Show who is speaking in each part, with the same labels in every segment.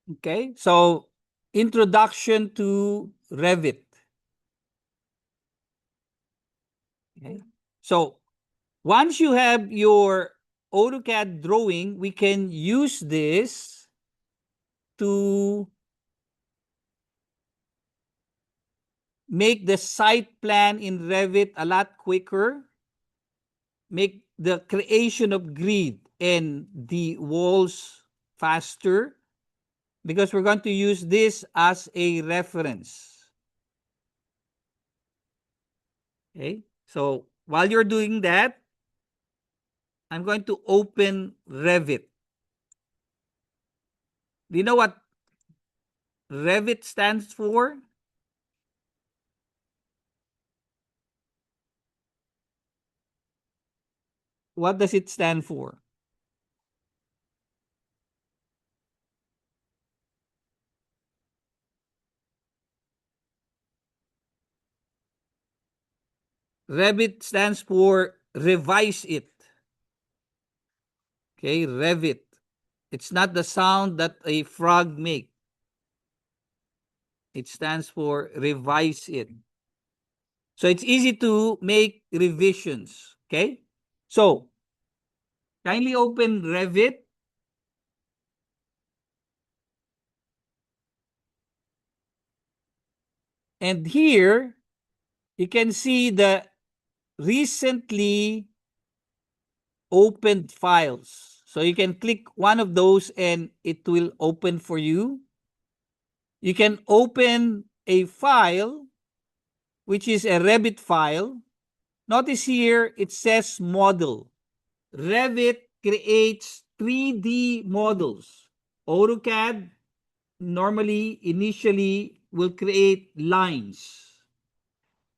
Speaker 1: Okay, so introduction to Revit. Okay, so once you have your AutoCAD drawing, we can use this to make the site plan in Revit a lot quicker, make the creation of grid and the walls faster, because we're going to use this as a reference. Okay, so while you're doing that, I'm going to open Revit. Do you know what Revit stands for? What does it stand for? Revit stands for revise it. Okay, Revit. It's not the sound that a frog make. It stands for revise it. So it's easy to make revisions. Okay, so kindly open Revit. And here you can see the recently opened files. So you can click one of those and it will open for you. You can open a file, which is a Revit file. Notice here it says model. Revit creates 3D models. AutoCAD normally initially will create lines.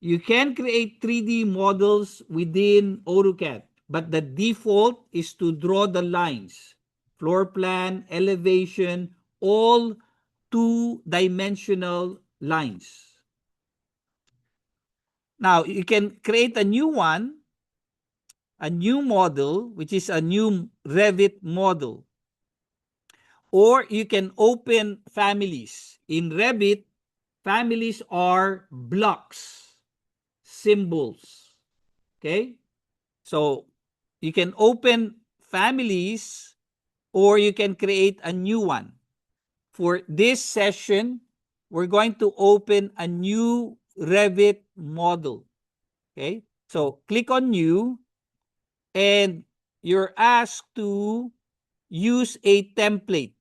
Speaker 1: You can create 3D models within AutoCAD, but the default is to draw the lines, floor plan, elevation, all two-dimensional lines. Now, you can create a new one, a new model, which is a new Revit model. Or you can open families. In Revit, families are blocks, symbols. Okay? So you can open families or you can create a new one. For this session, we're going to open a new Revit model. Okay? So click on new and you're asked to use a template.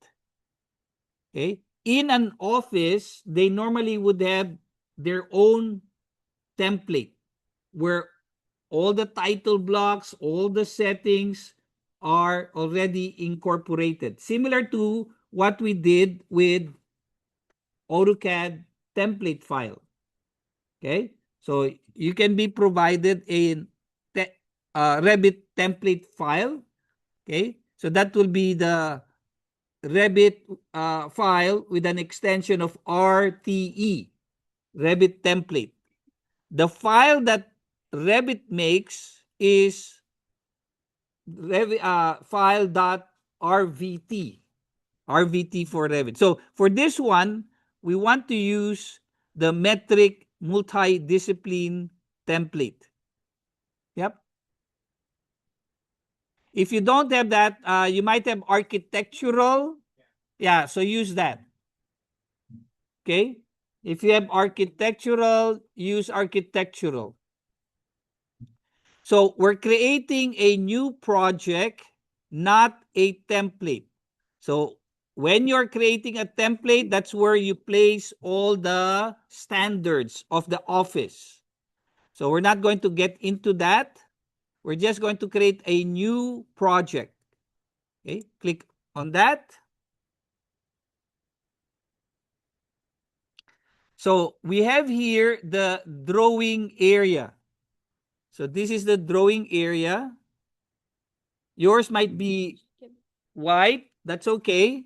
Speaker 1: Okay? In an office, they normally would have their own template where all the title blocks, all the settings are already incorporated. Similar to what we did with AutoCAD template file. Okay? So you can be provided a Revit template file. Okay? So that will be the Revit file with an extension of RTE, Revit template. The file that Revit makes is file.rvt, RVT for Revit. So for this one, we want to use the metric multi-discipline template. Yep. If you don't have that, you might have architectural. Yeah, so use that. Okay. If you have architectural, use architectural. So we're creating a new project, not a template. So when you're creating a template, that's where you place all the standards of the office. So we're not going to get into that. We're just going to create a new project. Okay, click on that. So we have here the drawing area. So this is the drawing area. Yours might be white. That's okay.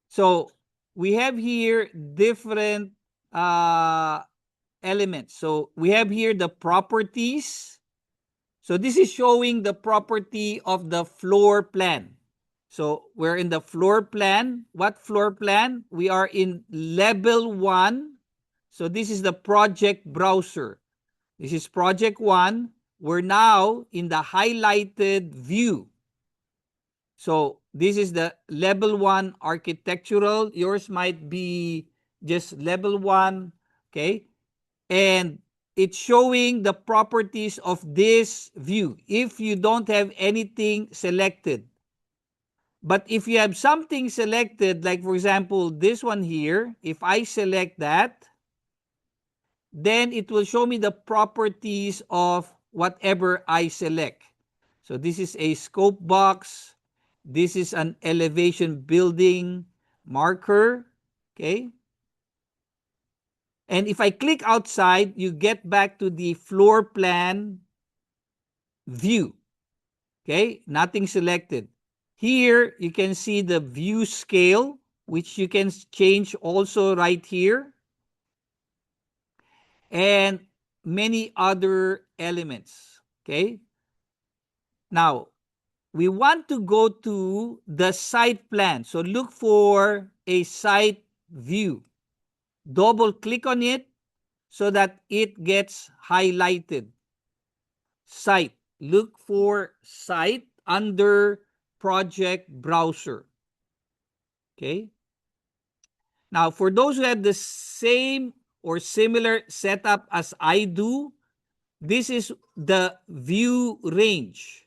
Speaker 1: So we have here different elements. So we have here the properties. So this is showing the property of the floor plan. So we're in the floor plan. What floor plan? We are in level 1. So this is the project browser. This is project 1. We're now in the highlighted view. So this is the level 1 architectural. Yours might be just level 1. Okay. And it's showing the properties of this view if you don't have anything selected. But if you have something selected, like for example, this one here, if I select that, then it will show me the properties of whatever I select. So this is a scope box. This is an elevation building marker. Okay. And if I click outside, you get back to the floor plan view. Okay. Nothing selected. Here, you can see the view scale, which you can change also right here, and many other elements. Okay. Now, we want to go to the site plan. So look for a site view. Double click on it so that it gets highlighted. Site. Look for site under project browser. Okay. Now, for those who have the same or similar setup as I do, this is the view range.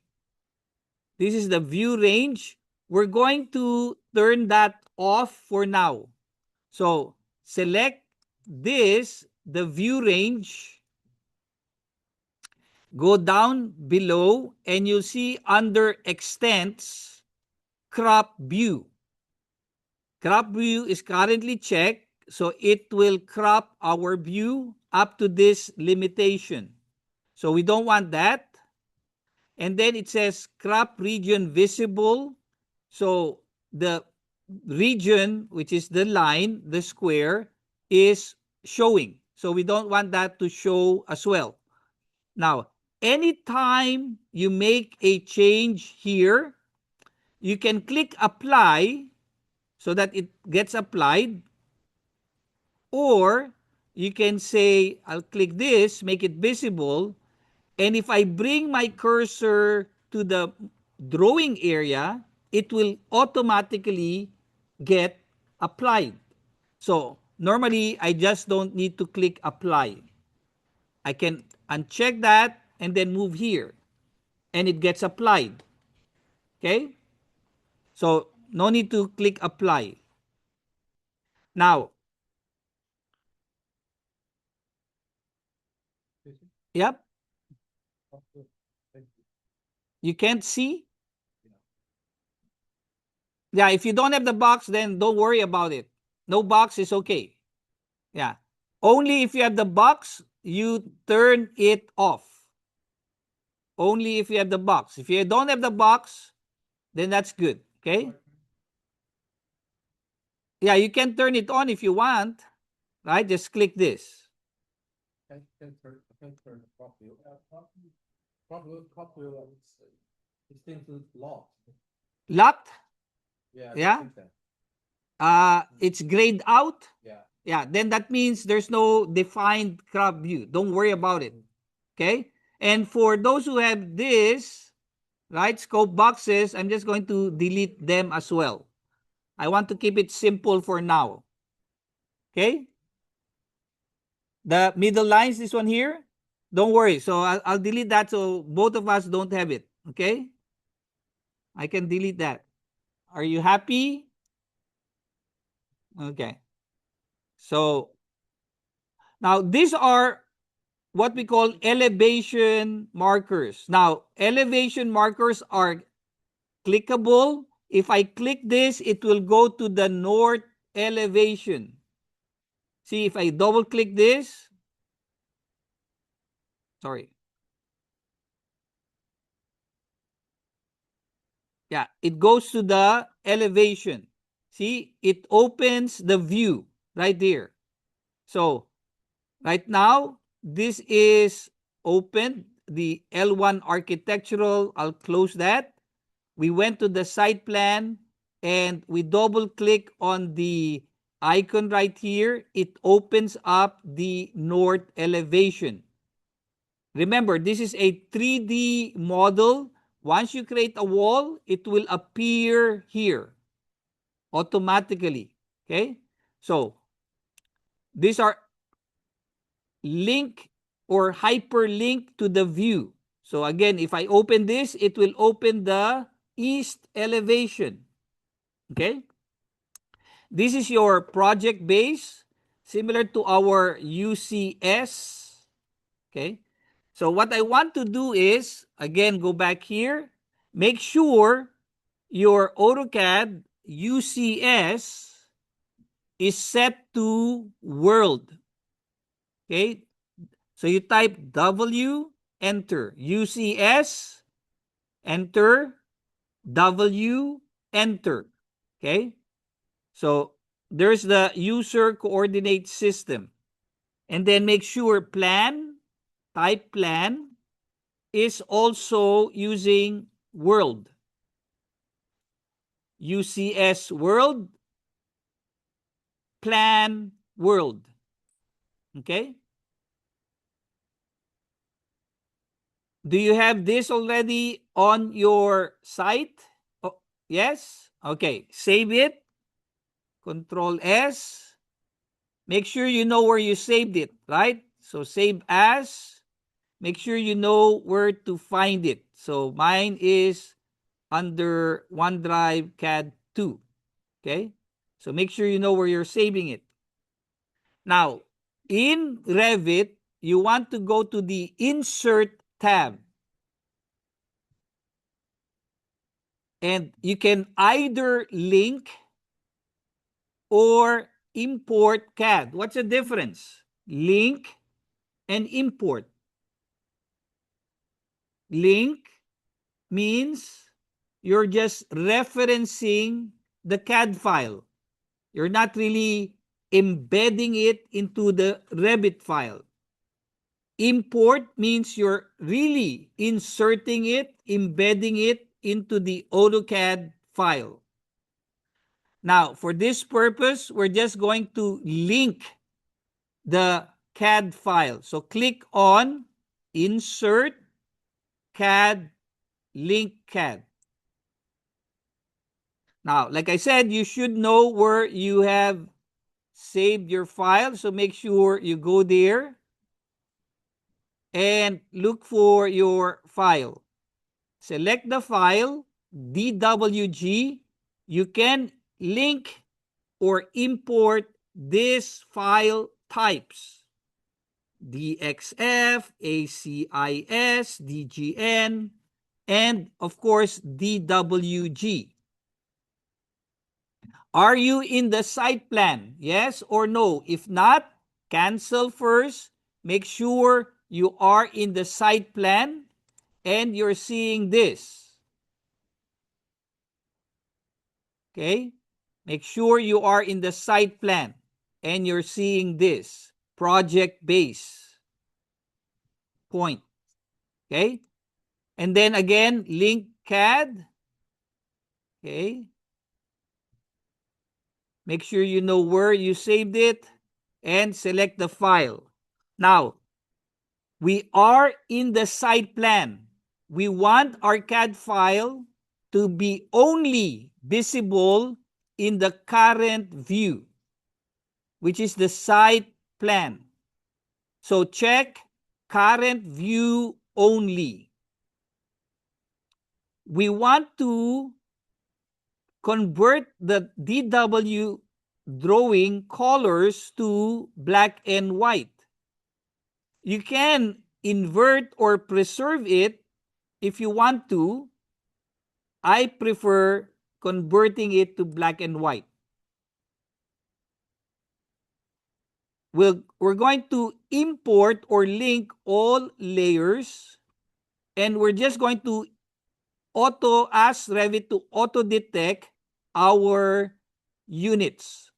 Speaker 1: This is the view range. We're going to turn that off for now. So select this, the view range, go down below, and you'll see under extents, crop view. Crop view is currently checked, so it will crop our view up to this limitation. So we don't want that. And then it says crop region visible. So the region, which is the line, the square, is showing. So we don't want that to show as well. Now, anytime you make a change here, you can click apply so that it gets applied, or you can say, I'll click this, make it visible, and if I bring my cursor to the drawing area, it will automatically get applied. So normally, I just don't need to click apply. I can uncheck that and then move here, and it gets applied. Okay? So no need to click apply. Now, yep, you can't see. Yeah, if you don't have the box, then don't worry about it. No box is okay. Yeah. Only if you have the box, you turn it off. Only if you have the box. If you don't have the box, then that's good. Okay? Yeah, you can turn it on if you want. Right? Just click this.
Speaker 2: Can turn the crop wheel. Crop wheel it's into locked.
Speaker 1: Locked?
Speaker 2: Yeah.
Speaker 1: Yeah. It's grayed out.
Speaker 2: Yeah.
Speaker 1: Yeah, then that means there's no defined crop view. Don't worry about it. Okay? And for those who have this, right, scope boxes, I'm just going to delete them as well. I want to keep it simple for now. Okay? The middle lines, this one here, don't worry. So I'll delete that so both of us don't have it. Okay? I can delete that. Are you happy? Okay. So now these are what we call elevation markers. Now, elevation markers are clickable. If I click this, it will go to the north elevation. See, if I double click this, sorry. Yeah, it goes to the elevation. See, it opens the view right there. So, right now, this is open, the L1 architectural. I'll close that. We went to the site plan. and we double click on the icon right here, it opens up the north elevation. Remember, this is a 3D model. Once you create a wall, it will appear here automatically. Okay? So, these are link or hyperlink to the view. So again, if I open this, it will open the east elevation. Okay? This is your project base, similar to our UCS. Okay? So what I want to do is, again, go back here, make sure your AutoCAD UCS is set to world. Okay? So you type W, enter. UCS, enter. W, enter. Okay? So there's the user coordinate system. And then make sure plan, type plan, is also using world. UCS world, plan world. Okay? Do you have this already on your site? Oh, yes? Okay. Save it. Control S. Make sure you know where you saved it, right? So save as. Make sure you know where to find it. So mine is under OneDrive CAD 2. Okay? So make sure you know where you're saving it. Now, in Revit, you want to go to the Insert tab. And you can either link or import CAD. What's the difference? Link and import. Link means you're just referencing the CAD file. You're not really embedding it into the Revit file. Import means you're really inserting it, embedding it into the AutoCAD file. Now, for this purpose, we're just going to link the CAD file. So click on Insert CAD, Link CAD. Now, like I said, you should know where you have saved your file. So make sure you go there and look for your file. Select the file, DWG. You can link or import these file types: DXF, ACIS, DGN, and of course DWG. Are you in the site plan? Yes or no? If not, cancel first. Make sure you are in the site plan and you're seeing this. Okay? Make sure you are in the site plan and you're seeing this project base point. Okay? And then again, link CAD. Okay? Make sure you know where you saved it and select the file. Now, we are in the site plan. We want our CAD file to be only visible in the current view, which is the site plan. So check current view only. We want to convert the DW drawing colors to black and white. You can invert or preserve it if you want to. I prefer converting it to black and white. We're going to import or link all layers, and we're just going to ask Revit to auto detect our units.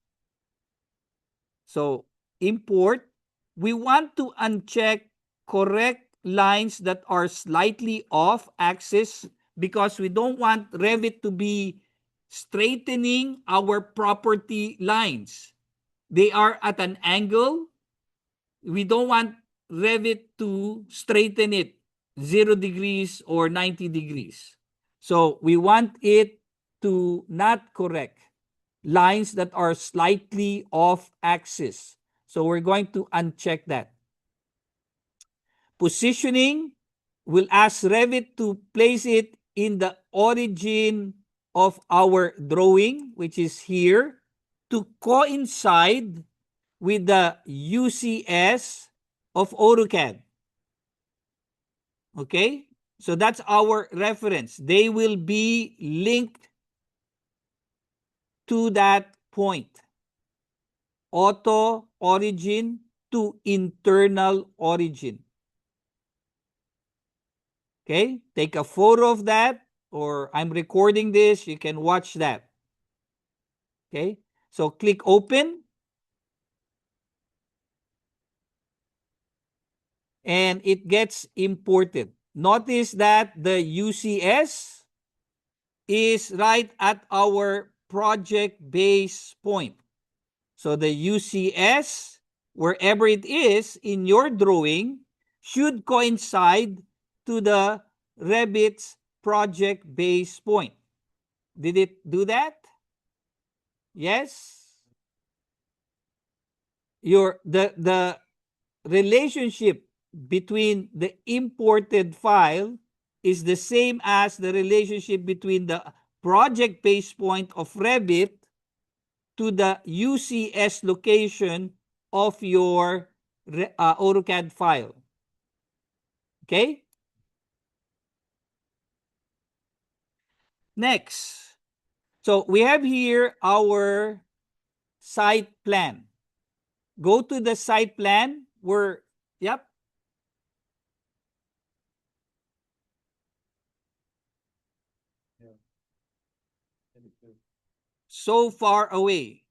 Speaker 1: So import, we want to uncheck correct lines that are slightly off axis because we don't want Revit to be straightening our property lines. They are at an angle. We don't want Revit to straighten it 0 degrees or 90 degrees. So we want it to not correct lines that are slightly off axis. So we're going to uncheck that. Positioning will ask Revit to place it in the origin of our drawing, which is here, to coincide with the UCS of AutoCAD. Okay? So that's our reference. They will be linked to that point. Auto origin to internal origin. Okay? Take a photo of that, or I'm recording this. You can watch that. Okay? So click open. And it gets imported. Notice that the UCS is right at our project base point. So the UCS, wherever it is in your drawing, should coincide to the Revit's project base point. Did it do that? Yes? The relationship between the imported file is the same as the relationship between the project base point of Revit to the UCS location of your AutoCAD file. Okay? Next. So we have here our site plan. Go to the site plan where, yep. So far away.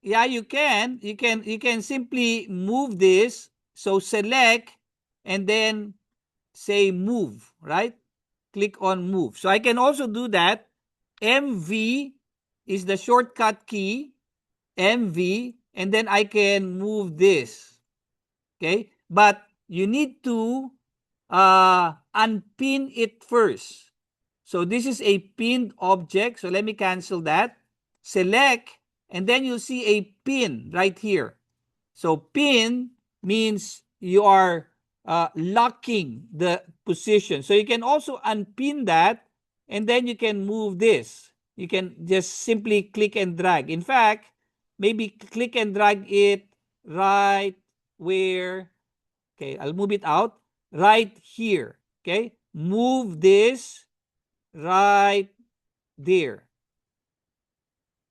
Speaker 1: Yeah, you can. You can simply move this. So select and then say move, right? Click on move. So I can also do that. MV is the shortcut key. MV, and then I can move this. Okay? But you need to unpin it first. So this is a pinned object. So let me cancel that. Select, and then you'll see a pin right here. So pin means you are locking the position. So you can also unpin that, and then you can move this. You can just simply click and drag. In fact, maybe click and drag it right where, okay, I'll move it out, right here. Okay, move this right there.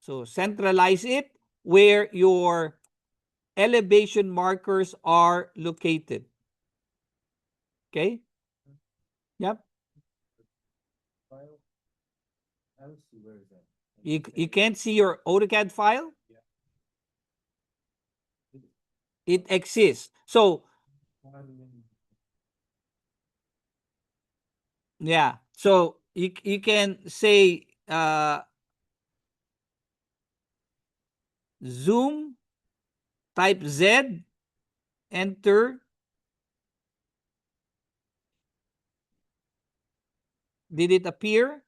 Speaker 1: So centralize it where your elevation markers are located. Okay? Yep.
Speaker 2: I don't see where is that.
Speaker 1: You can't see your AutoCAD file? It exists. So, yeah. So you can say zoom, type Z, enter. Did it appear?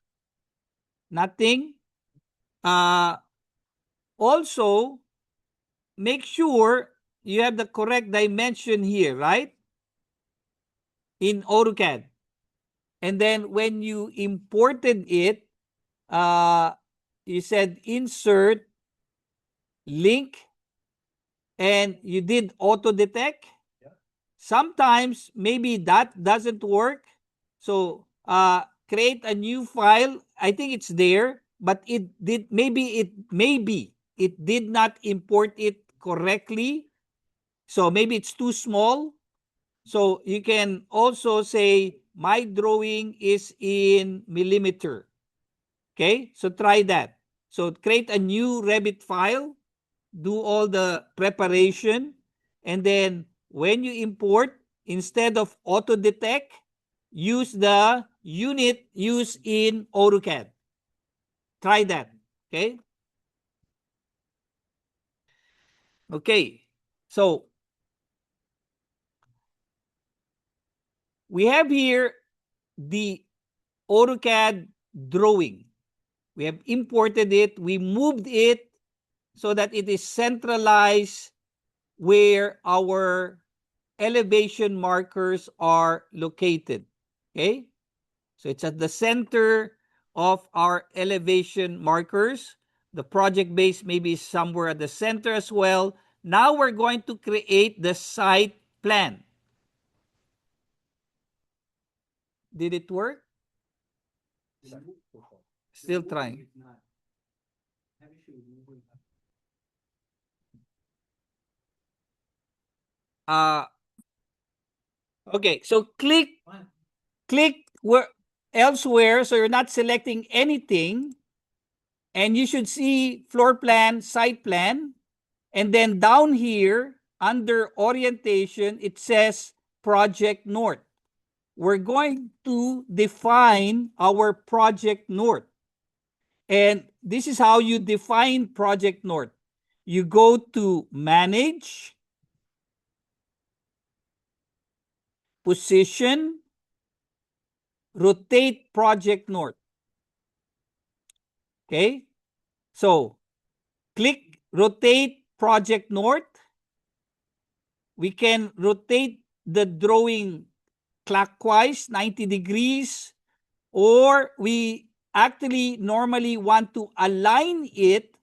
Speaker 1: Nothing. Also, make sure you have the correct dimension here, right? In AutoCAD. And then when you imported it, you said insert, link, and you did auto detect.
Speaker 2: Yeah.
Speaker 1: Sometimes maybe that doesn't work. So create a new file. I think it's there, but it did maybe it did not import it correctly. So maybe it's too small. So you can also say my drawing is in millimeter. Okay, so try that. So create a new Revit file, do all the preparation, and then when you import, instead of auto detect, use the unit used in AutoCAD. Try that. Okay. Okay. So we have here the AutoCAD drawing. We have imported it. We moved it so that it is centralized where our elevation markers are located. Okay. So it's at the center of our elevation markers. The project base maybe is somewhere at the center as well. Now we're going to create the site plan. Did it work? Still trying. Okay, so click where elsewhere, so you're not selecting anything, and you should see floor plan, site plan, and then down here under orientation it says project north. We're going to define our project north, and this is how you define project north. You go to manage, position, rotate project north. Okay, so click rotate project north. We can rotate the drawing clockwise 90 degrees, or we actually normally want to align it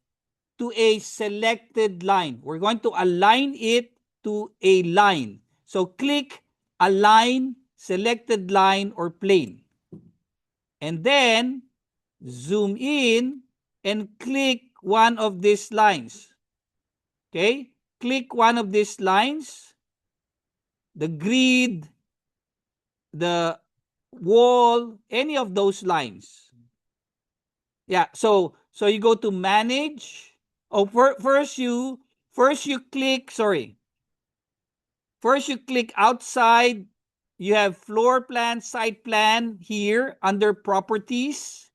Speaker 1: to a selected line. We're going to align it to a line. So click align selected line or plane. And then zoom in and click one of these lines. Okay? Click one of these lines, the grid, the wall, any of those lines. Yeah, so you go to manage. Oh, first you click, First you click outside. You have floor plan, site plan here under properties.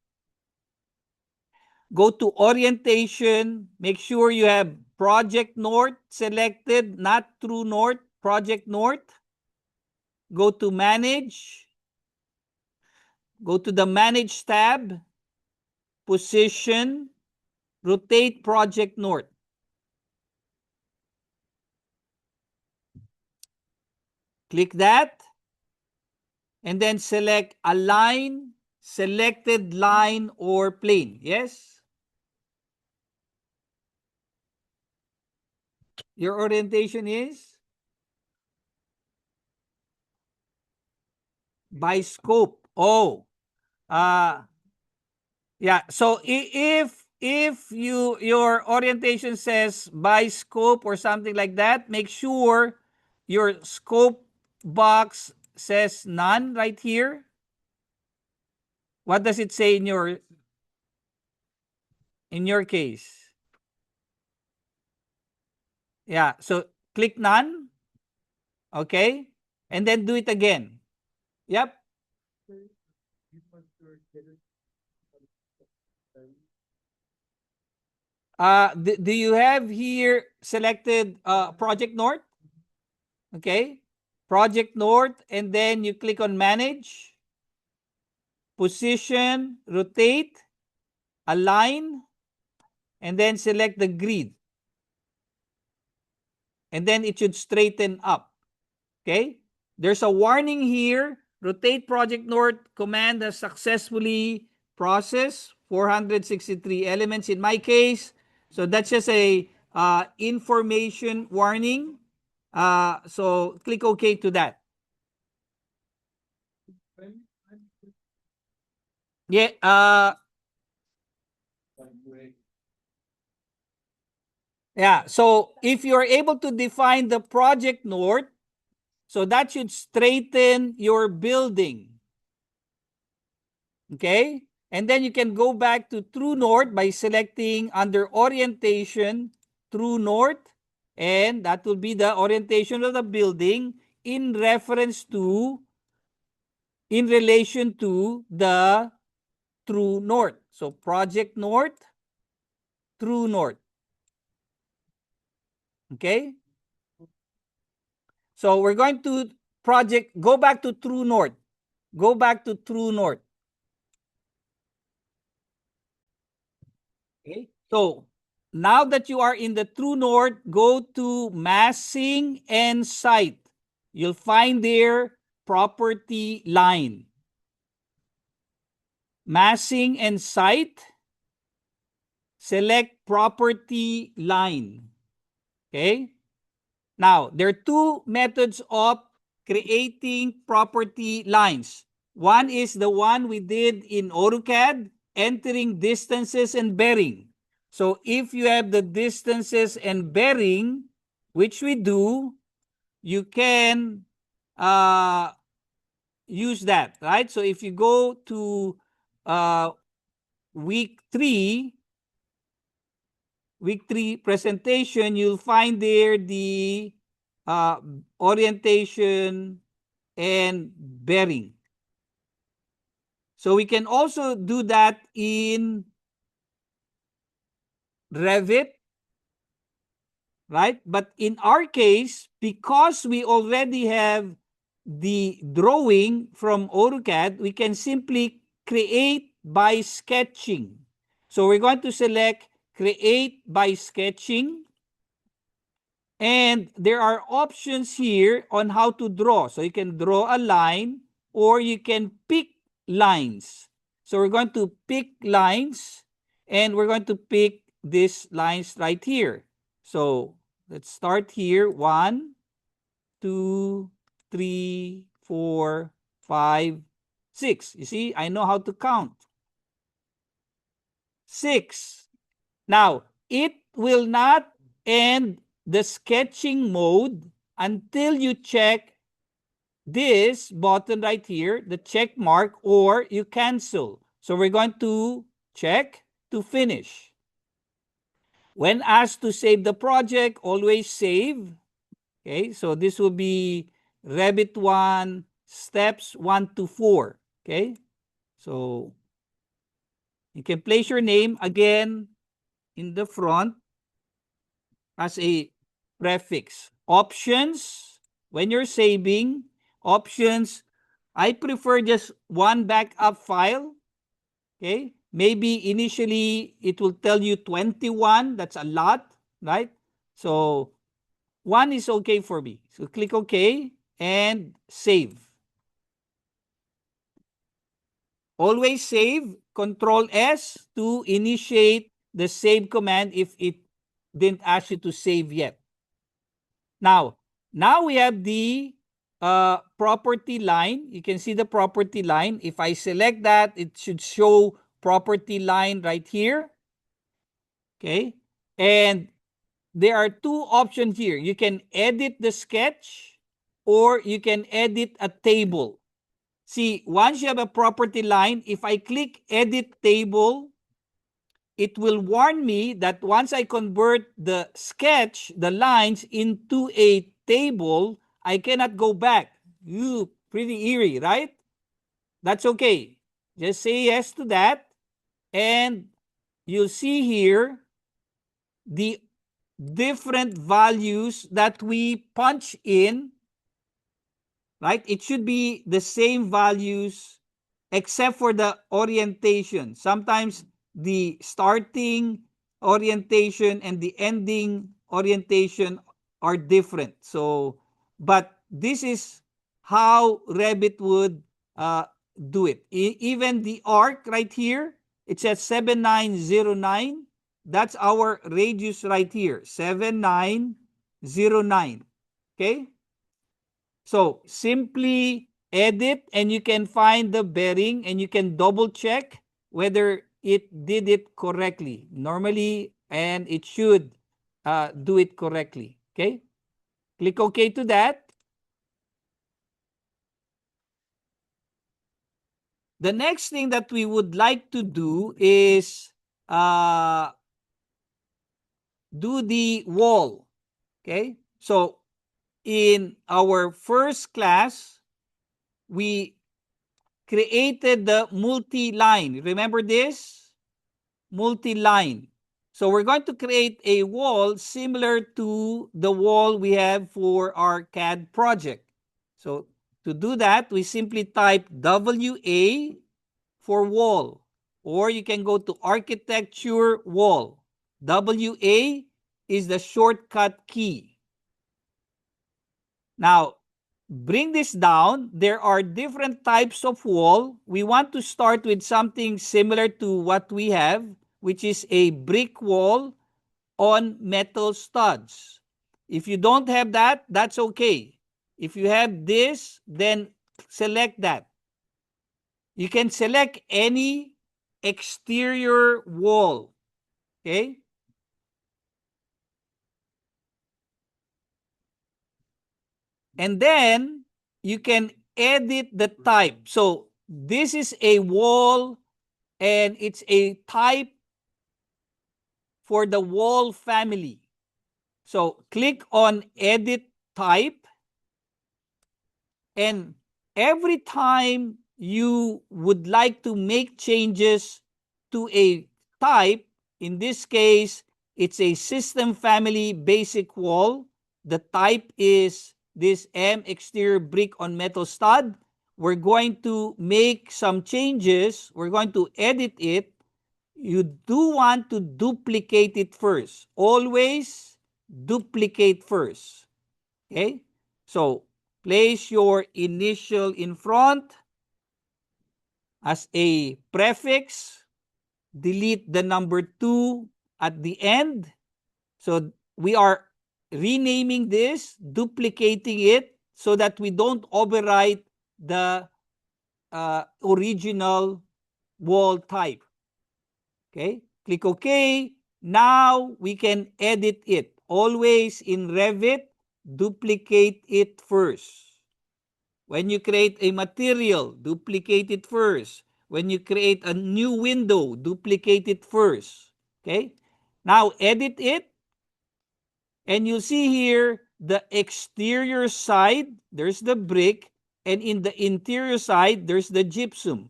Speaker 1: Go to orientation. Make sure you have project north selected, not true north, project north. Go to manage. Go to the manage tab. Position. Rotate project north. Click that. And then select align selected line or plane. Yes? Your orientation is by scope. Oh, yeah. So if your orientation says by scope or something like that, make sure your scope box says none right here. What does it say in your case? Yeah. So click none. Okay. And then do it again. Yep. Do you have here selected Project North? Okay. Project North, and then you click on manage, position, rotate, align, and then select the grid. And then it should straighten up. Okay. There's a warning here. Rotate Project North command has successfully processed 463 elements in my case. So that's just a information warning. So click OK to that. Yeah. Yeah. So if you're able to define the project north, so that should straighten your building. Okay. And then you can go back to true north by selecting under orientation, true north. And that will be the orientation of the building in relation to the true north. So project north, true north. Okay? So we're going to go back to true north. Go back to true north. Okay? So now that you are in the true north, go to massing and site. You'll find there property line. Massing and site, select property line. Okay? Now, there are two methods of creating property lines. One is the one we did in AutoCAD, entering distances and bearing. So if you have the distances and bearing, which we do, you can use that, right? So if you go to uh, week 3 presentation, you'll find there the orientation and bearing. So we can also do that in Revit, right? But in our case, because we already have the drawing from AutoCAD, we can simply create by sketching. So we're going to select create by sketching. And there are options here on how to draw. So you can draw a line or you can pick lines. So we're going to pick lines and we're going to pick these lines right here. So let's start here. 1, 2, 3, 4, 5, 6. You see, I know how to count. 6. Now, it will not end the sketching mode until you check this button right here, the check mark, or you cancel. So we're going to check to finish. When asked to save the project, always save. Okay, so this will be Revit 1, steps 1 to 4. Okay, so you can place your name again in the front as a prefix. Options, when you're saving, options, I prefer just one backup file. Okay, maybe initially it will tell you 21, that's a lot, right? So one is okay for me. So click OK and save. Always save, Control S to initiate the save command if it didn't ask you to save yet. Now we have the property line. You can see the property line. If I select that, it should show property line right here. Okay. And there are two options here. You can edit the sketch or you can edit a table. See, once you have a property line, if I click edit table, it will warn me that once I convert the sketch, the lines, into a table, I cannot go back. Pretty eerie, right? That's okay. Just say yes to that. And you'll see here the different values that we punch in, right? It should be the same values except for the orientation. Sometimes the starting orientation and the ending orientation are different. So, but this is how Revit would do it. Even the arc right here, it says 7909. That's our radius right here, 7909. Okay? So simply edit and you can find the bearing and you can double check whether it did it correctly normally, and it should do it correctly. Okay, click OK to that. The next thing that we would like to do is do the wall. Okay, so in our first class we created the multi-line. Remember this? multi-line. So we're going to create a wall similar to the wall we have for our CAD project. So to do that, we simply type WA for wall, or you can go to architecture wall. WA is the shortcut key. Now, bring this down. There are different types of wall. We want to start with something similar to what we have, which is a brick wall on metal studs. If you don't have that, that's okay. If you have this, then select that. You can select any exterior wall. Okay? And then you can edit the type. So this is a wall and it's a type for the wall family. So click on edit type, and every time you would like to make changes to a type, in this case, it's a system family basic wall. The type is this M exterior brick on metal stud. We're going to make some changes. We're going to edit it. You do want to duplicate it first. Always duplicate first. Okay? So, place your initial in front as a prefix. Delete the number 2 at the end. So, we are renaming this, duplicating it, so that we don't overwrite the original wall type. Okay? Click OK. Now, we can edit it. Always in Revit, duplicate it first. When you create a material, duplicate it first. When you create a new window, duplicate it first. Okay? Now, edit it. And you see here, the exterior side, there's the brick. And in the interior side, there's the gypsum.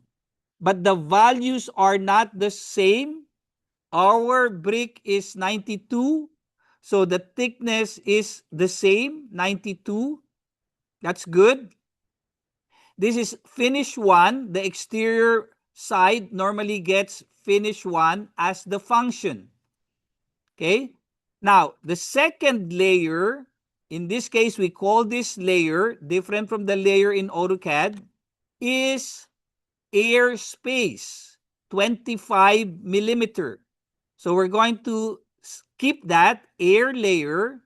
Speaker 1: But the values are not the same. Our brick is 92. So the thickness is the same, 92. That's good. This is finish 1. The exterior side normally gets finish 1 as the function. Okay? Now, the second layer, in this case, we call this layer, different from the layer in AutoCAD, is airspace, 25 millimeter. So we're going to skip that air layer.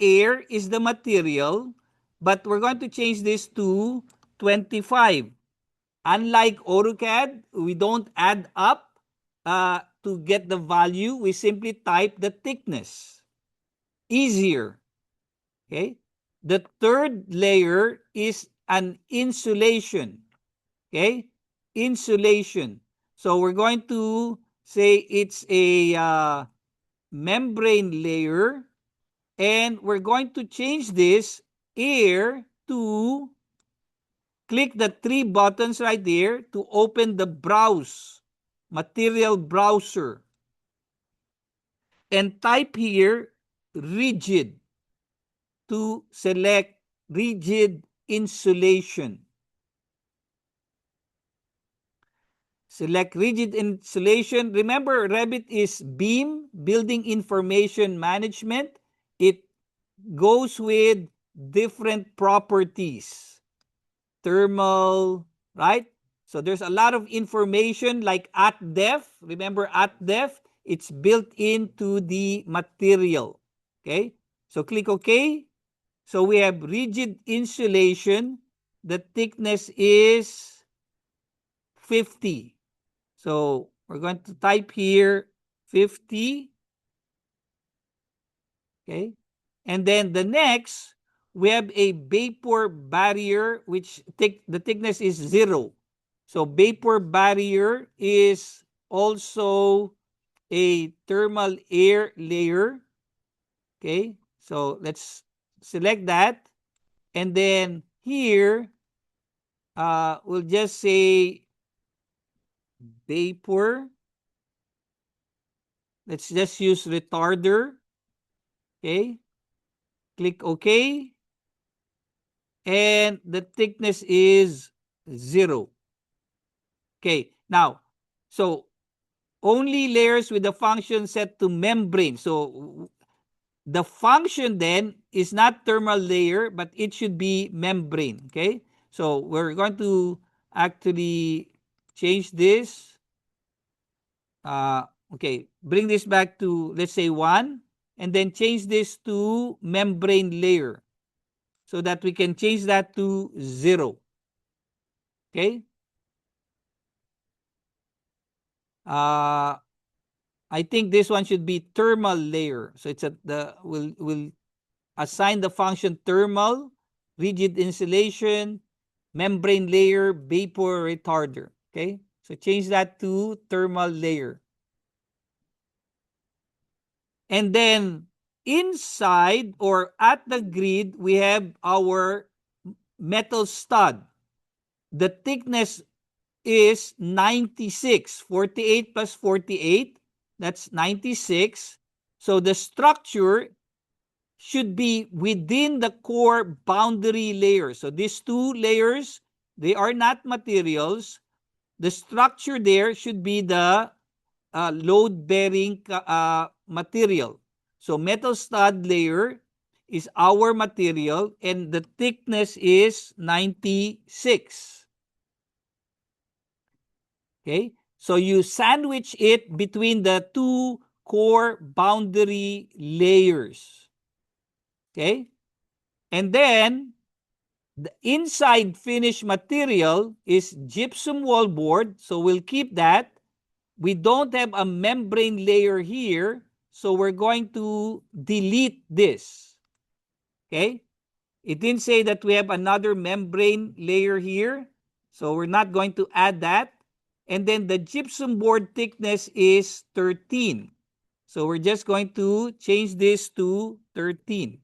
Speaker 1: Air is the material, but we're going to change this to 25. Unlike AutoCAD, we don't add up to get the value. We simply type the thickness. Easier. Okay? The third layer is an insulation. Okay? Insulation. So we're going to say it's a membrane layer, and we're going to change this air to, click the 3 buttons right there to open the browse, material browser, and type here rigid to select rigid insulation. Select rigid insulation. Remember, Revit is BIM, Building Information Management. It goes with different properties. Thermal, right? So there's a lot of information like at-def. Remember at-def? It's built into the material. Okay? So click OK. So we have rigid insulation. The thickness is 50. So we're going to type here 50. Okay. And then the next, we have a vapor barrier, which the thickness is 0. So vapor barrier is also a thermal air layer. Okay. So let's select that. And then here, we'll just say vapor Let's just use retarder. Okay. Click OK. And the thickness is 0. Okay. Now, so only layers with the function set to membrane. So the function then is not thermal layer, but it should be membrane. Okay. So we're going to actually change this. Okay. Bring this back to, let's say, 1. And then change this to membrane layer, so that we can change that to 0. Okay. Uh, I think this one should be thermal layer. So it's will assign the function thermal, rigid insulation, membrane layer, vapor retarder. Okay. So change that to thermal layer. And then inside or at the grid, we have our metal stud. The thickness is 96. 48 plus 48, that's 96. So the structure should be within the core boundary layer. So these two layers, they are not materials. The structure there should be the load-bearing material. So metal stud layer is our material, and the thickness is 96. Okay? So you sandwich it between the two core boundary layers. Okay? And then the inside finished material is gypsum wall board. So we'll keep that. We don't have a membrane layer here. So we're going to delete this. Okay? It didn't say that we have another membrane layer here. So we're not going to add that. And then the gypsum board thickness is 13. So we're just going to change this to 13.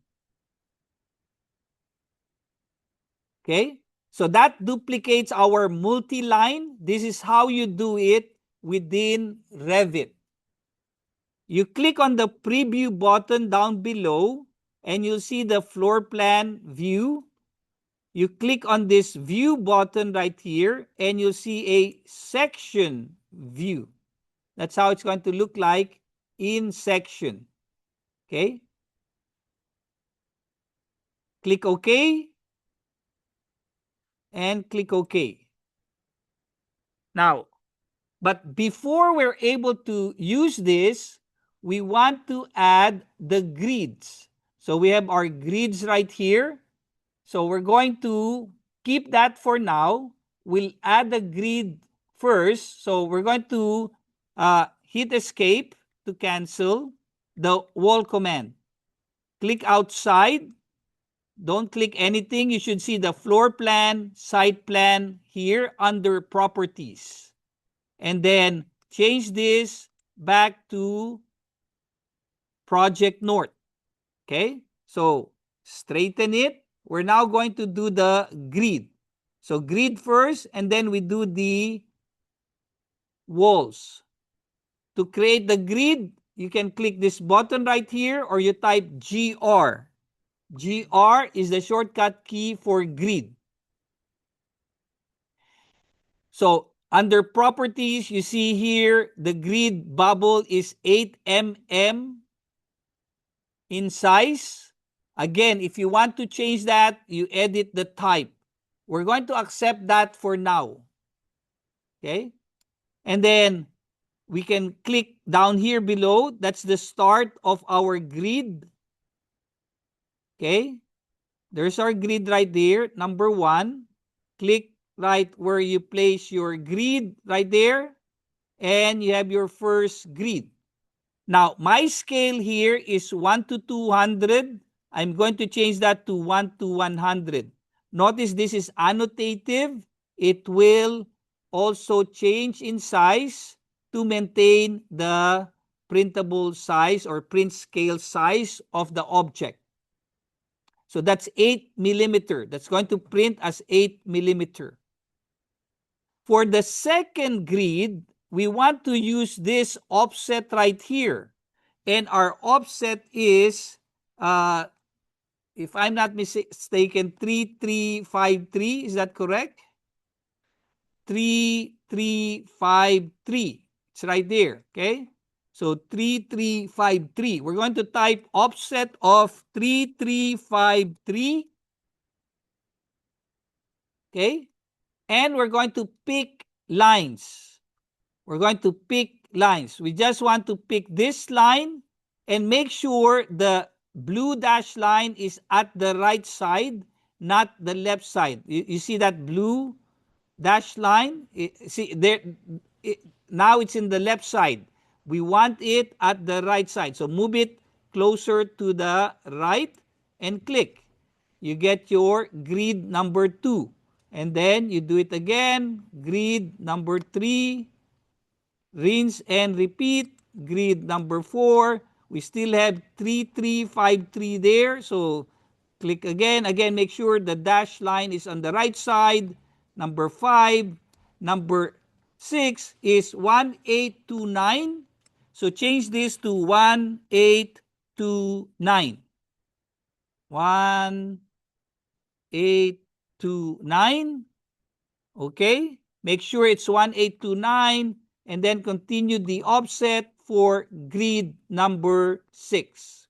Speaker 1: Okay? So that duplicates our multi-line. This is how you do it within Revit. You click on the preview button down below and you'll see the floor plan view. You click on this view button right here and you'll see a section view. That's how it's going to look like in section. Okay. Click OK and click OK. Now, but before we're able to use this, we want to add the grids. So we have our grids right here. So we're going to keep that for now. We'll add the grid first. So we're going to hit escape to cancel the wall command. Click outside. Don't click anything. You should see the floor plan, site plan here under properties. And then change this back to Project North. Okay? So straighten it. We're now going to do the grid. So grid first, and then we do the walls. To create the grid, you can click this button right here or you type GR. GR is the shortcut key for grid. So under properties, you see here the grid bubble is 8 mm in size. Again, if you want to change that, you edit the type. We're going to accept that for now. Okay? And then we can click down here below. That's the start of our grid. Okay? There's our grid right there. Number 1. Click right where you place your grid right there. And you have your first grid. Now, my scale here is 1 to 200. I'm going to change that to 1 to 100. Notice this is annotative. It will also change in size to maintain the printable size or print scale size of the object. So that's 8 millimeter. That's going to print as 8 millimeter. For the second grid, we want to use this offset right here. And our offset is, if I'm not mistaken, 3353. Is that correct? 3353. It's right there. Okay. So 3353. We're going to type offset of 3353. Okay. And we're going to pick lines. We're going to pick lines. We just want to pick this line and make sure the blue dash line is at the right side, not the left side. You see that blue dash line? See there, now it's in the left side. We want it at the right side. So move it closer to the right and click. You get your grid number 2. And then you do it again, grid number 3, rinse and repeat, grid number 4. We still have 3353 there. So click again. Again, make sure the dash line is on the right side. Number 5. Number 6 is 1829. So change this to 1829. 1829. Okay? Make sure it's 1829 and then continue the offset for grid number 6.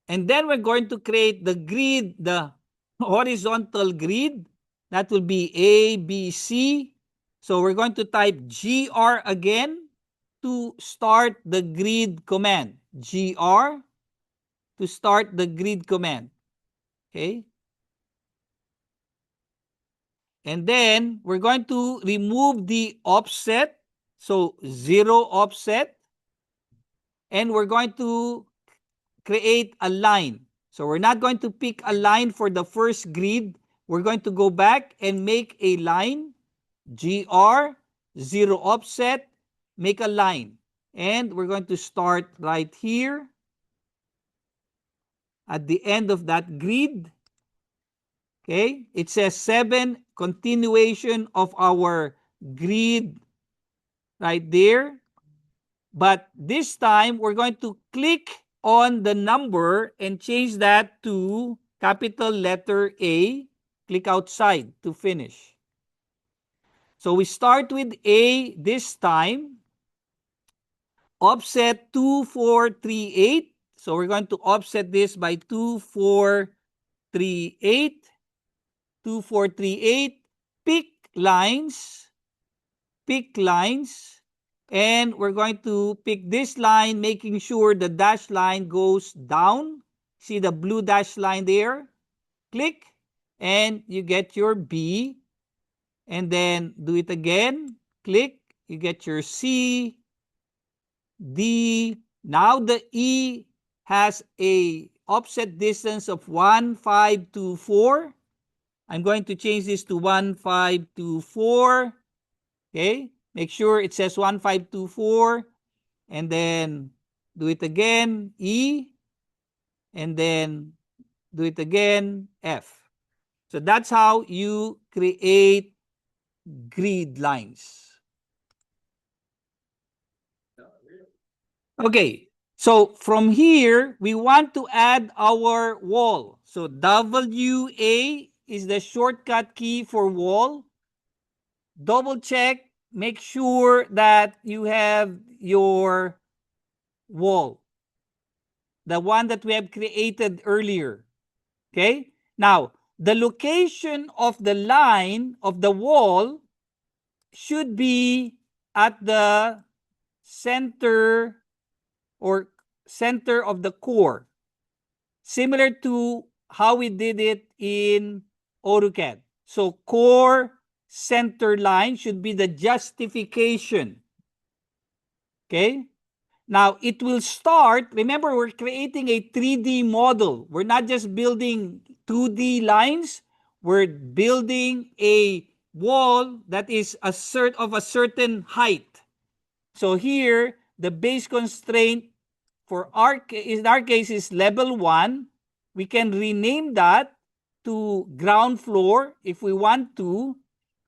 Speaker 1: And then we're going to create the grid, the horizontal grid. That will be A, B, C. So we're going to type GR again to start the grid command. GR to start the grid command. Okay. And then we're going to remove the offset. So 0 offset. And we're going to create a line. So we're not going to pick a line for the first grid. We're going to go back and make a line. GR, 0 offset, make a line. And we're going to start right here at the end of that grid. Okay, it says 7, continuation of our grid right there. But this time, we're going to click on the number and change that to capital letter A. Click outside to finish. So we start with A this time. Offset 2438. So we're going to offset this by 2438. 2438. Pick lines. Pick lines. And we're going to pick this line, making sure the dash line goes down. See the blue dash line there? Click, and you get your B. And then do it again. Click, you get your C, D. Now the E has a offset distance of 1524. I'm going to change this to 1524. Okay, make sure it says 1524. And then do it again, E. And then do it again, F. So that's how you create grid lines. Okay, so from here, we want to add our wall. So WA is the shortcut key for wall. Double check, make sure that you have your wall, the one that we have created earlier. Okay, now the location of the line of the wall should be at the center or center of the core, similar to how we did it in AutoCAD. So core center line should be the justification. Okay? Now, it will start, remember, we're creating a 3D model. We're not just building 2D lines. We're building a wall that is of a certain height. So here, the base constraint for in our case is level 1. We can rename that to ground floor if we want to.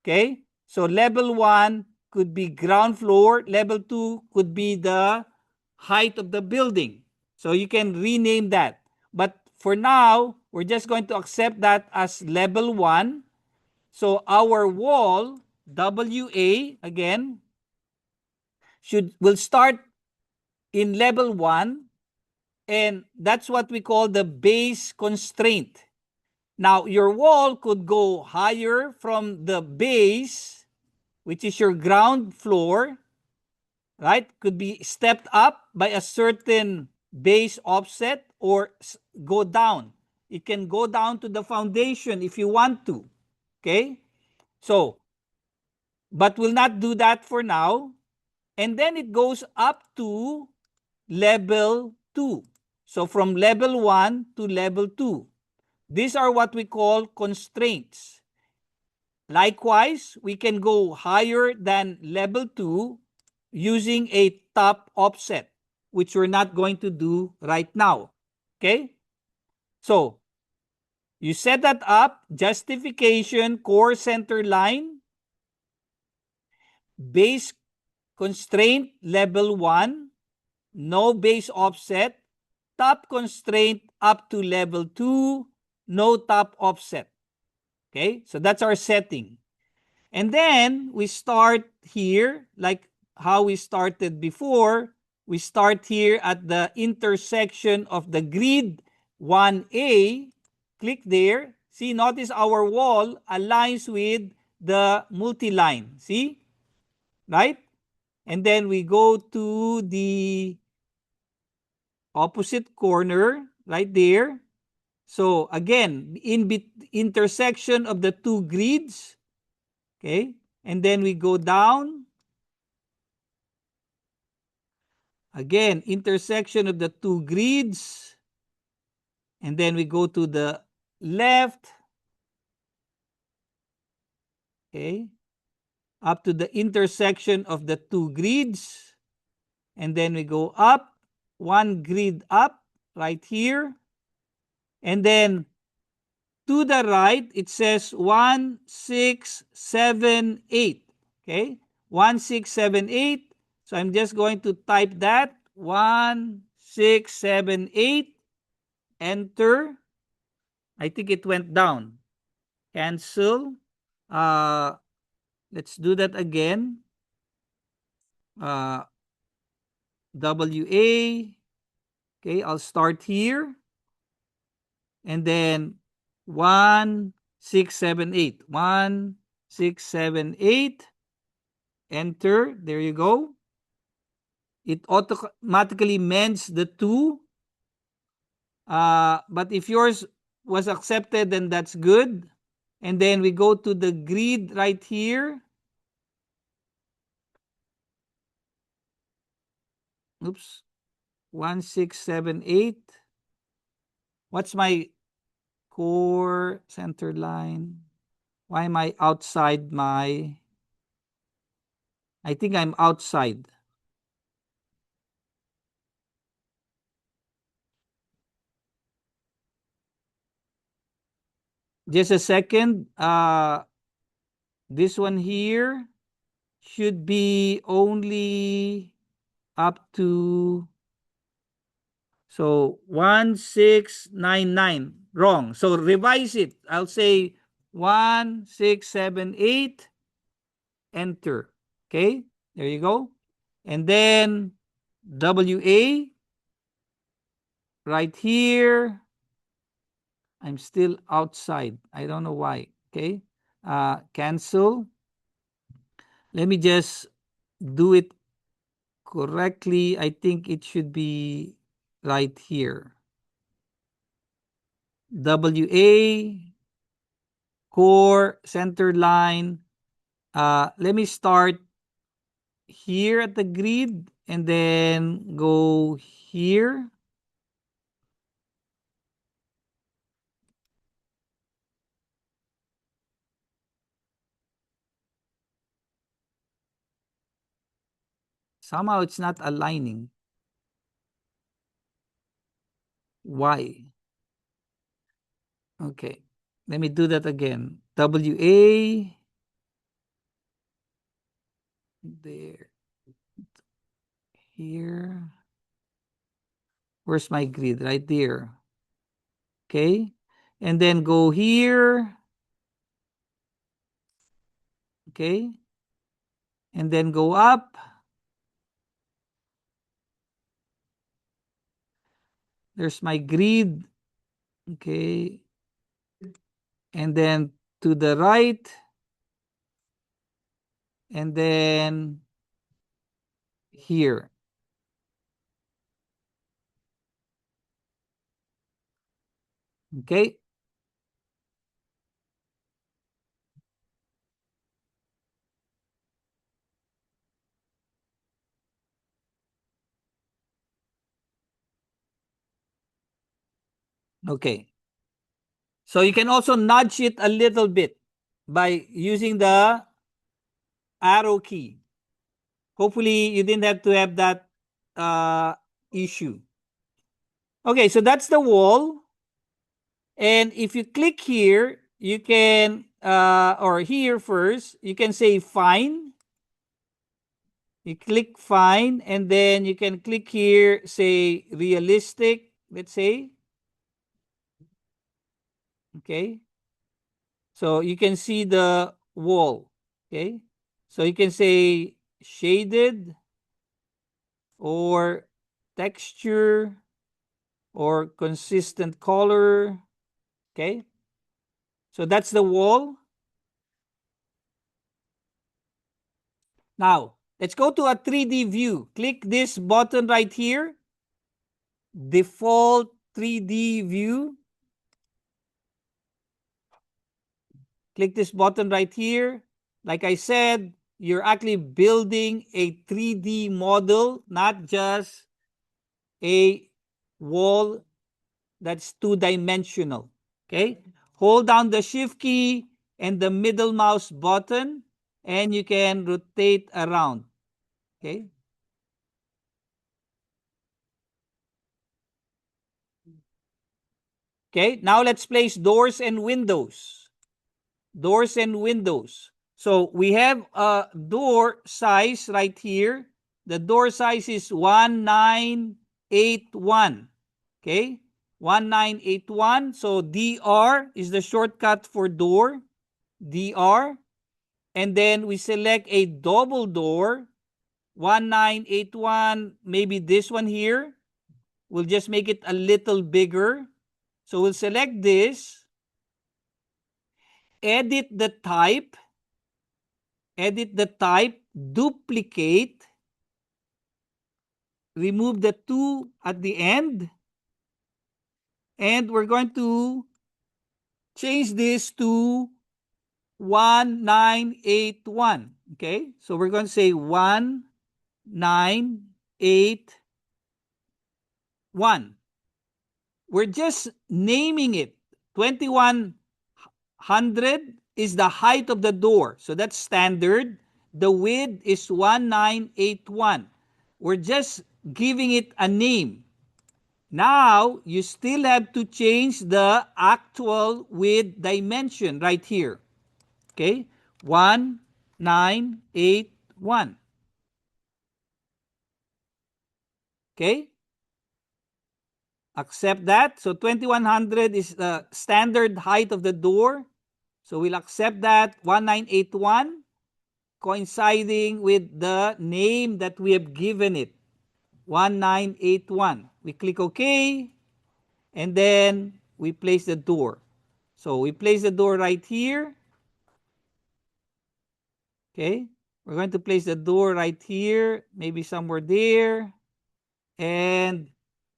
Speaker 1: Okay, so level 1 could be ground floor, level 2 could be the height of the building. So you can rename that. But for now, we're just going to accept that as level 1. So our wall, WA, again, will start in level 1, and that's what we call the base constraint. Now, your wall could go higher from the base, which is your ground floor, right? Could be stepped up by a certain base offset or go down. It can go down to the foundation if you want to. Okay? So, but we'll not do that for now. And then it goes up to level 2. So from level 1 to level 2. These are what we call constraints. Likewise, we can go higher than level 2 using a top offset, which we're not going to do right now. Okay? So, you set that up, justification, core center line, base constraint level 1, no base offset, top constraint up to level 2, no top offset. Okay? So that's our setting. And then we start here, like how we started before. We start here at the intersection of the grid 1A. Click there. See, notice our wall aligns with the multi-line. See? Right? And then we go to the opposite corner right there. So again, in intersection of the two grids. Okay? And then we go down. Again, intersection of the two grids. And then we go to the left. Okay. Up to the intersection of the two grids. And then we go up. One grid up right here. And then to the right, it says 1, 6, 7, 8. Okay. 1, 6, 7, 8. So I'm just going to type that. 1, 6, 7, 8. Enter. I think it went down. Cancel. Let's do that again. WA. Okay, I'll start here. And then 1, 6, 7, 8. 1, 6, 7, 8. Enter. There you go. It automatically mends the two. But if yours was accepted, then that's good. And then we go to the grid right here. Oops. 1, 6, 7, 8. What's my core center line? Why am I outside my... I think I'm outside. Just a second. This one here should be only up to... So 1699. Wrong. So revise it. I'll say 1678. Enter. Okay. There you go. And then WA right here. I'm still outside. I don't know why. Okay. Cancel. Let me just do it correctly. I think it should be right here. WA, core, center line. Let me start here at the grid and then go here. Somehow it's not aligning. Why? Okay. Let me do that again. WA. There. Here. Where's my grid? Right there. Okay. And then go here. Okay. And then go up. There's my grid. Okay. And then to the right. And then here. Okay. Okay. So you can also nudge it a little bit by using the arrow key. Hopefully you didn't have to have that issue. Okay, so that's the wall. And if you click here, you can, or here first, you can say fine. You click fine, and then you can click here, say realistic, let's say. Okay. So you can see the wall. Okay. So you can say shaded or texture or consistent color. Okay. So that's the wall. Now, let's go to a 3D view. Click this button right here. Default 3D view. Click this button right here. Like I said, you're actually building a 3D model, not just a wall that's two-dimensional. Okay? Hold down the shift key and the middle mouse button, and you can rotate around. Okay? Okay, now let's place doors and windows. Doors and windows. So we have a door size right here. The door size is 1981. Okay, 1981. So DR is the shortcut for door. DR. And then we select a double door. 1981. Maybe this one here. We'll just make it a little bigger. So we'll select this. Edit the type. Edit the type, duplicate, remove the 2 at the end, and we're going to change this to 1981. Okay, so we're going to say 1981. We're just naming it. 2100 is the height of the door, so that's standard. The width is 1981. We're just giving it a name. Now, you still have to change the actual width dimension right here. Okay? 1981. Okay? Accept that. So 2100 is the standard height of the door. So we'll accept that. 1981 coinciding with the name that we have given it. 1981. We click OK, and then we place the door. So we place the door right here. Okay, we're going to place the door right here, maybe somewhere there, and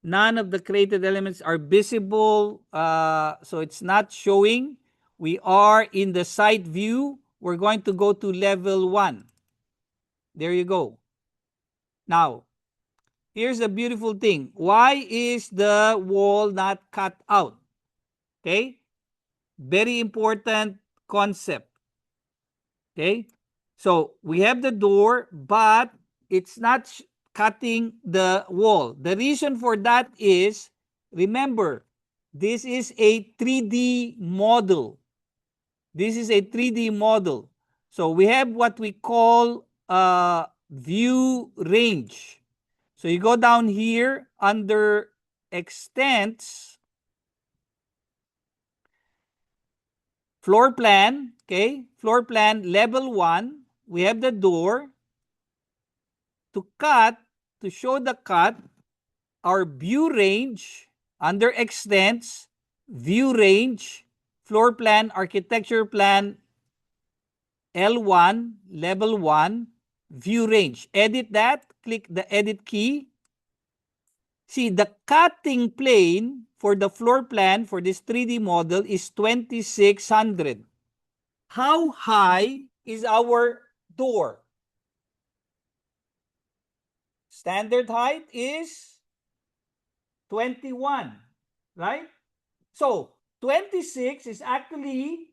Speaker 1: none of the created elements are visible, so it's not showing. We are in the side view. We're going to go to level 1. There you go. Now, here's the beautiful thing. Why is the wall not cut out? Okay? Very important concept. Okay? So, we have the door, but it's not cutting the wall. The reason for that is, remember, this is a 3D model. This is a 3D model. So we have what we call view range. So you go down here under extents, floor plan, okay? Floor plan level 1, we have the door. To cut, to show the cut, our view range under extents, view range, floor plan, architecture plan, L1, level 1, view range. Edit that, click the edit key. See, the cutting plane for the floor plan for this 3D model is 2600. How high is our door? Standard height is 21, right? So 26 is actually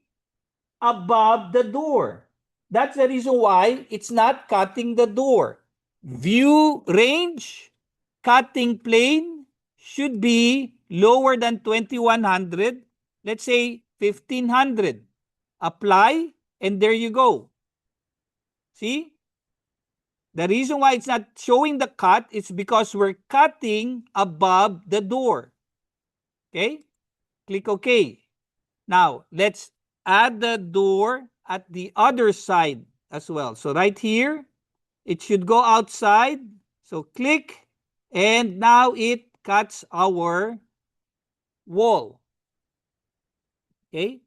Speaker 1: above the door. That's the reason why it's not cutting the door. View range, cutting plane should be lower than 2100. Let's say 1500. Apply, and there you go. See? The reason why it's not showing the cut is because we're cutting above the door. Okay? Click OK. Now, let's add the door at the other side as well. So right here, it should go outside. So click, and now it cuts our wall. Okay?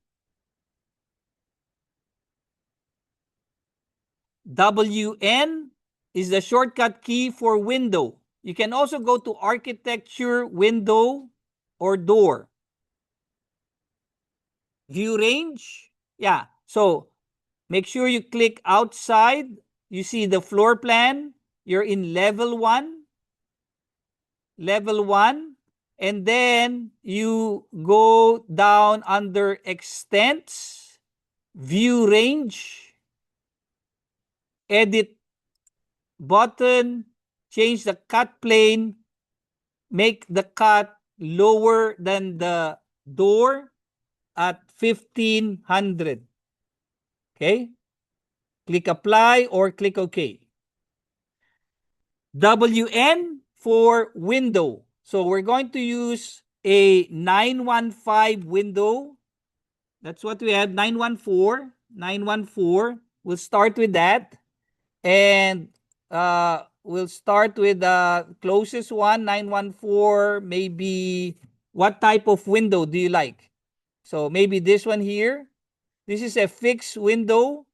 Speaker 1: WN is the shortcut key for window. You can also go to architecture, window, or door. View range. Yeah. So make sure you click outside. You see the floor plan. You're in level 1. Level 1. And then you go down under extents, view range, edit button, change the cut plane, make the cut lower than the door at 1500. Okay? Click apply or click OK. WN for window. So we're going to use a 915 window. That's what we have, 914. 914. We'll start with that. And we'll start with the closest one, 914. Maybe what type of window do you like? So maybe this one here. This is a fixed window.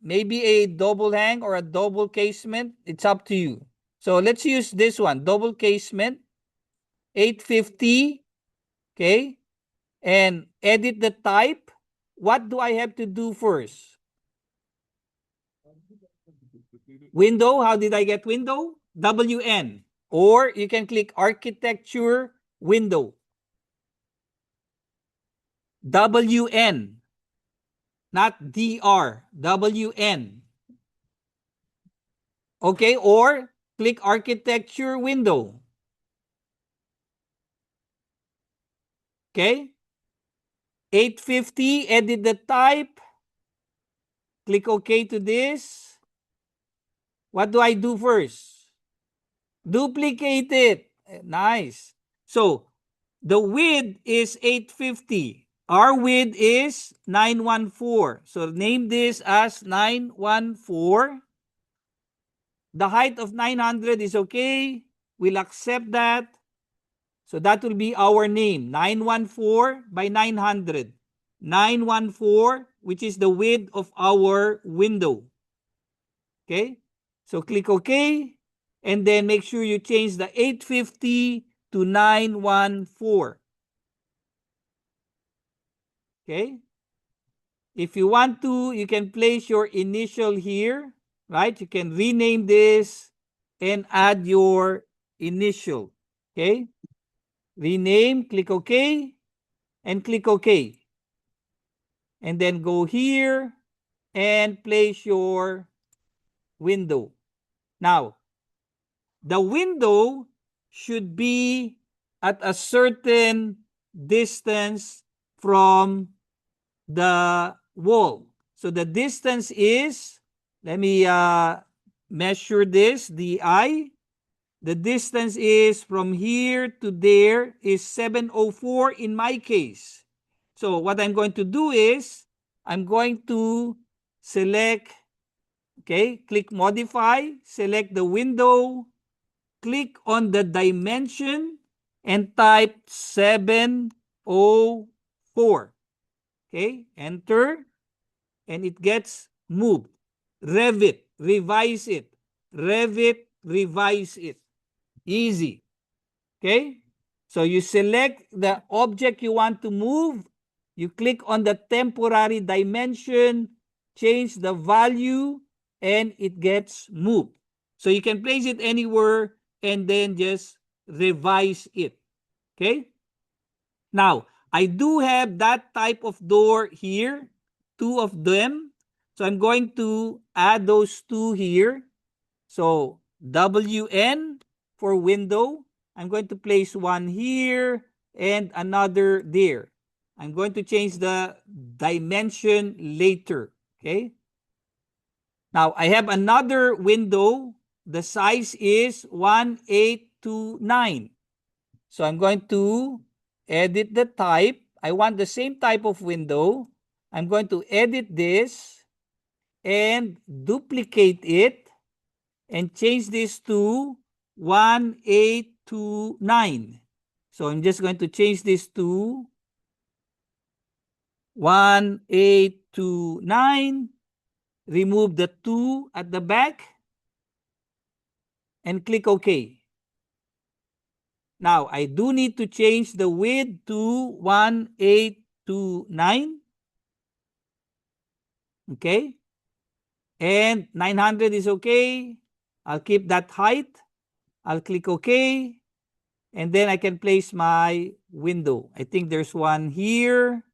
Speaker 1: Maybe a double hang or a double casement. It's up to you. So let's use this one, double casement, 850. Okay. And edit the type. What do I have to do first? Window. How did I get window? WN. Or you can click architecture window. WN. Not DR. WN. Okay. Or click architecture window. Okay. 850. Edit the type. Click OK to this. What do I do first? Duplicate it. Nice. So the width is 850. Our width is 914. So name this as 914. The height of 900 is okay. We'll accept that. So that will be our name, 914 by 900. 914, which is the width of our window. Okay? So click OK. And then make sure you change the 850 to 914. Okay? If you want to, you can place your initial here, right? You can rename this and add your initial. Okay? Rename, click OK, and click OK. And then go here and place your window. Now, the window should be at a certain distance from the wall. So the distance is, let me measure this, DI. The distance is from here to there is 704 in my case. So what I'm going to do is, I'm going to select, okay, click modify, select the window, click on the dimension, and type 704. Okay, enter, and it gets moved. Revit, revise it. Revit, revise it. Easy. Okay? So you select the object you want to move, you click on the temporary dimension, change the value, and it gets moved. So you can place it anywhere and then just revise it. Okay? Now, I do have that type of door here, two of them. So I'm going to add those two here. So WN for window. I'm going to place one here and another there. I'm going to change the dimension later. Okay. Now I have another window. The size is 1829. So I'm going to edit the type. I want the same type of window. I'm going to edit this and duplicate it and change this to 1829. So I'm just going to change this to 1829, remove the 2 at the back, and click OK. Now, I do need to change the width to 1829. Okay. And 900 is okay. I'll keep that height. I'll click OK. And then I can place my window. I think there's one here.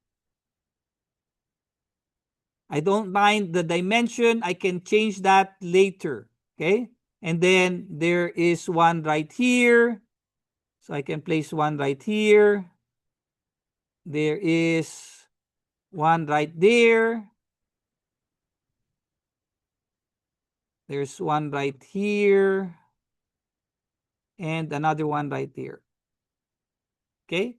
Speaker 1: I don't mind the dimension. I can change that later. Okay. And then there is one right here. So I can place one right here. There is one right there. There's one right here. And another one right there. Okay.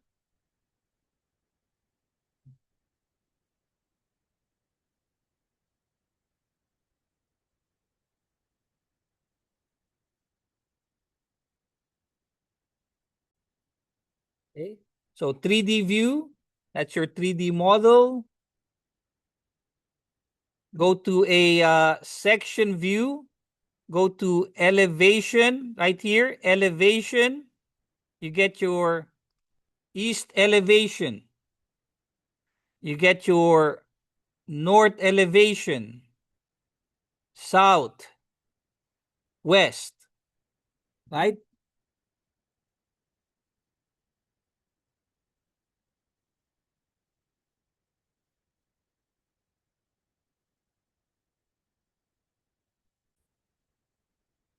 Speaker 1: Okay. So 3D view, that's your 3D model. Go to a section view. Go to elevation right here. Elevation. You get your east elevation. You get your north elevation, south, west, right?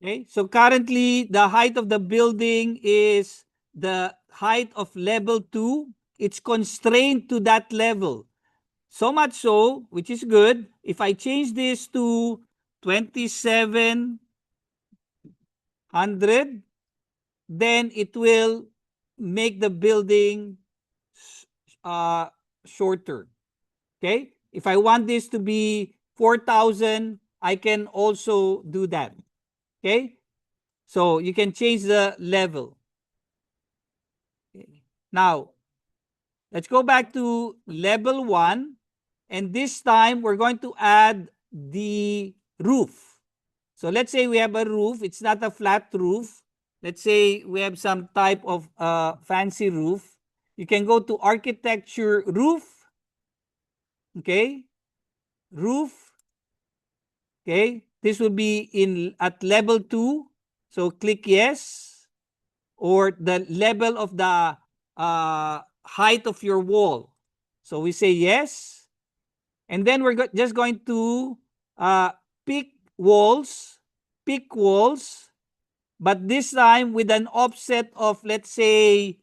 Speaker 1: Okay, so currently the height of the building is the height of level 2. It's constrained to that level. So much so, which is good. If I change this to 2700, then it will make the building uh, shorter. Okay? If I want this to be 4,000, I can also do that. Okay? So you can change the level. Okay. Now, let's go back to level 1. And this time, we're going to add the roof. So let's say we have a roof. It's not a flat roof. Let's say we have some type of fancy roof. You can go to architecture roof. Okay. Roof. Okay. This will be in at level 2. So click yes. Or the level of the height of your wall. So we say yes. And then we're just going to pick walls. Pick walls. But this time with an offset of, let's say,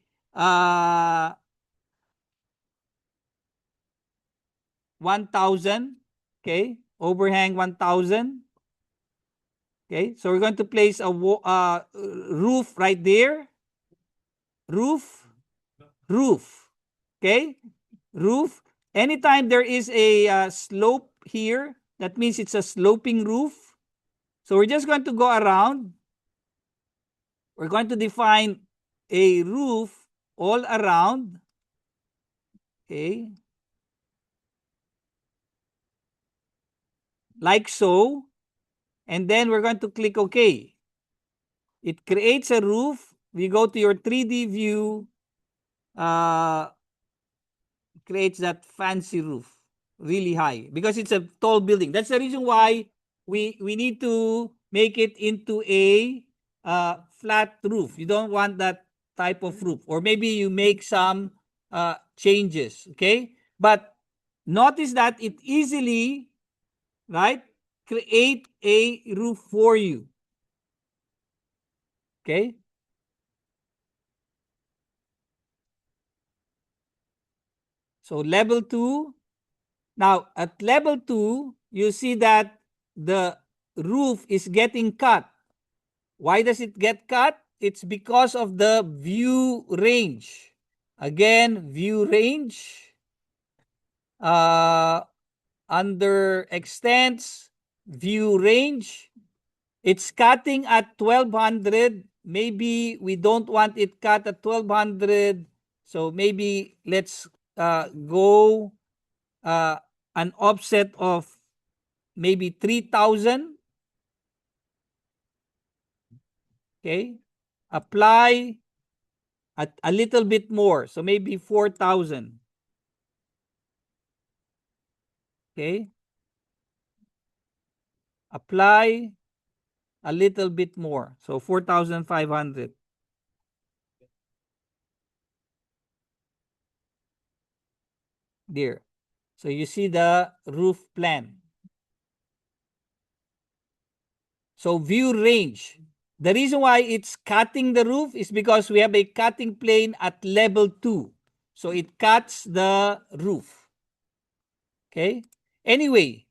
Speaker 1: 1,000. Okay, overhang 1,000. Okay, so we're going to place a roof right there. Roof, roof. Okay, roof. Anytime there is a slope here, that means it's a sloping roof. So we're just going to go around. We're going to define a roof all around. Okay, like so. And then we're going to click OK. It creates a roof. We go to your 3D view, creates that fancy roof, really high, because it's a tall building. That's the reason why we need to make it into a flat roof. You don't want that type of roof, or maybe you make some changes. Okay, but notice that it easily, right, create a roof for you. Okay, so level 2. Now, at level 2, you see that the roof is getting cut. Why does it get cut? It's because of the view range. Again, view range. Under extents, view range. It's cutting at 1200. Maybe we don't want it cut at 1200. So maybe let's go an offset of maybe 3,000. Okay. Apply at a little bit more. So maybe 4,000. Okay. Apply a little bit more. So 4,500. There. So you see the roof plan. So view range. The reason why it's cutting the roof is because we have a cutting plane at level 2. So it cuts the roof. Okay. Anyway,